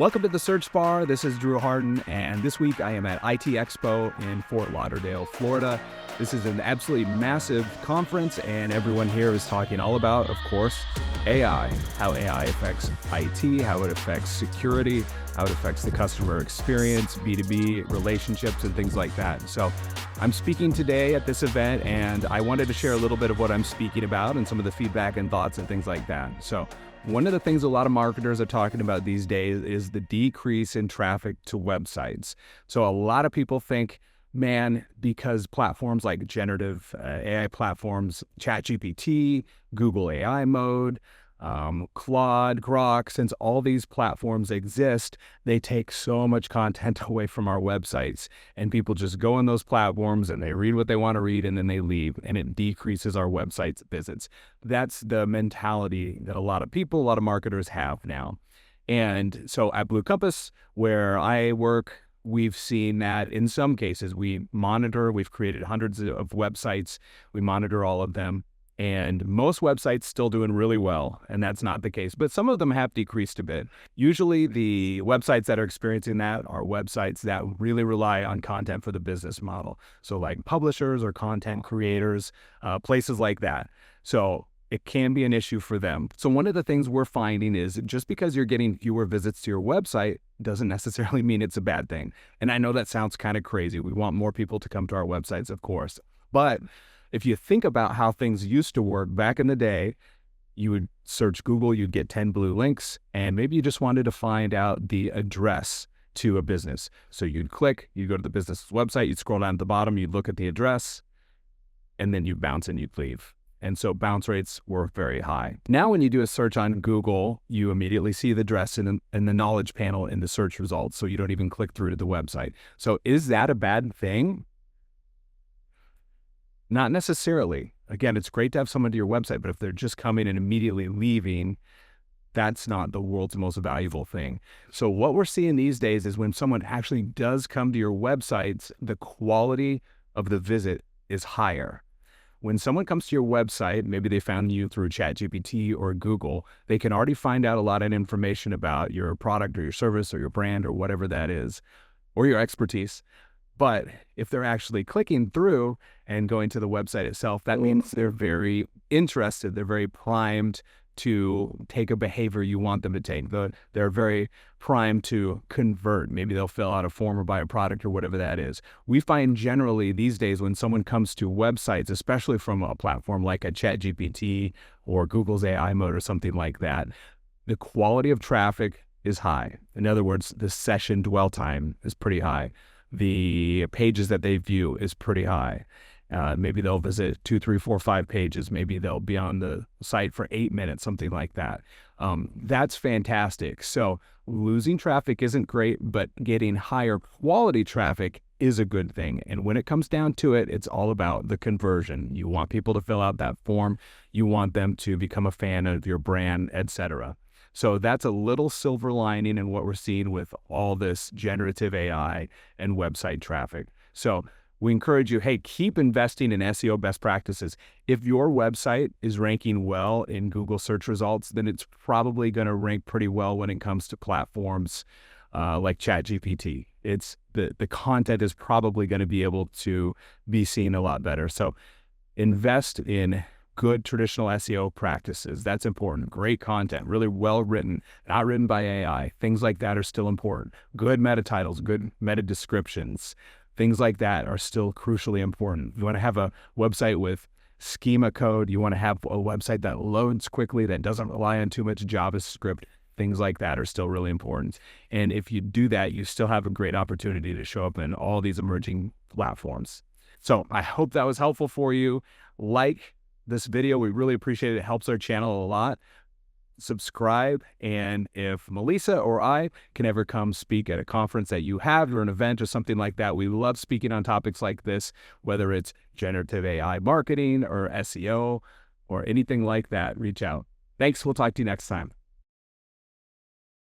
Welcome to the Search Bar. This is Drew Harden, and this week I am at IT Expo in Fort Lauderdale, Florida. This is an absolutely massive conference, and everyone here is talking all about, of course, AI, how AI affects IT, how it affects security, how it affects the customer experience, B2B relationships, and things like that. So I'm speaking today at this event, and I wanted to share a little bit of what I'm speaking about and some of the feedback and thoughts and things like that. So one of the things a lot of marketers are talking about these days is the decrease in traffic to websites. So a lot of people think, man, because platforms like generative AI platforms, ChatGPT, Google AI Mode, Claude, Grok, since all these platforms exist, they take so much content away from our websites, and people just go on those platforms and they read what they want to read and then they leave, and it decreases our website's visits. That's the mentality that a lot of people, a lot of marketers have now. And so at Blue Compass, where I work, we've seen that in some cases we've created hundreds of websites, we monitor all of them. And most websites still doing really well, and that's not the case. But some of them have decreased a bit. Usually the websites that are experiencing that are websites that really rely on content for the business model. So like publishers or content creators, places like that. So it can be an issue for them. So one of the things we're finding is just because you're getting fewer visits to your website doesn't necessarily mean it's a bad thing. And I know that sounds kind of crazy. We want more people to come to our websites, of course. But if you think about how things used to work back in the day, you would search Google, you'd get 10 blue links, and maybe you just wanted to find out the address to a business. So you'd click, you'd go to the business's website, you'd scroll down to the bottom, you'd look at the address, and then you'd bounce and you'd leave. And so bounce rates were very high. Now when you do a search on Google, you immediately see the address in the knowledge panel in the search results, so you don't even click through to the website. So is that a bad thing? Not necessarily. Again, it's great to have someone to your website, but if they're just coming and immediately leaving, that's not the world's most valuable thing. So what we're seeing these days is when someone actually does come to your websites, the quality of the visit is higher. When someone comes to your website, maybe they found you through ChatGPT or Google, they can already find out a lot of information about your product or your service or your brand or whatever that is, or your expertise. But if they're actually clicking through and going to the website itself, that means they're very interested. They're very primed to take a behavior you want them to take. They're very primed to convert. Maybe they'll fill out a form or buy a product or whatever that is. We find generally these days when someone comes to websites, especially from a platform like a ChatGPT or Google's AI Mode or something like that, the quality of traffic is high. In other words, the session dwell time is pretty high. The pages that they view is pretty high. Maybe they'll visit 2, 3, 4, 5 pages. Maybe they'll be on the site for 8 minutes, something like that. That's fantastic. So losing traffic isn't great, but getting higher quality traffic is a good thing. And when it comes down to it, it's all about the conversion. You want people to fill out that form. You want them to become a fan of your brand, etc. So that's a little silver lining in what we're seeing with all this generative AI and website traffic. So we encourage you, hey, keep investing in SEO best practices. If your website is ranking well in Google search results, then it's probably going to rank pretty well when it comes to platforms like ChatGPT. It's the content is probably going to be able to be seen a lot better. So invest in good traditional SEO practices. That's important. Great content, really well written, not written by AI. Things like that are still important. Good meta titles, good meta descriptions, things like that are still crucially important. You want to have a website with schema code. You want to have a website that loads quickly, that doesn't rely on too much JavaScript. Things like that are still really important. And if you do that, you still have a great opportunity to show up in all these emerging platforms. So I hope that was helpful for you. Like this video, we really appreciate it. It helps our channel a lot. Subscribe, and if Melissa or I can ever come speak at a conference that you have or an event or something like that, we love speaking on topics like this, whether it's generative AI marketing or SEO or anything like that. Reach out. Thanks. We'll talk to you next time.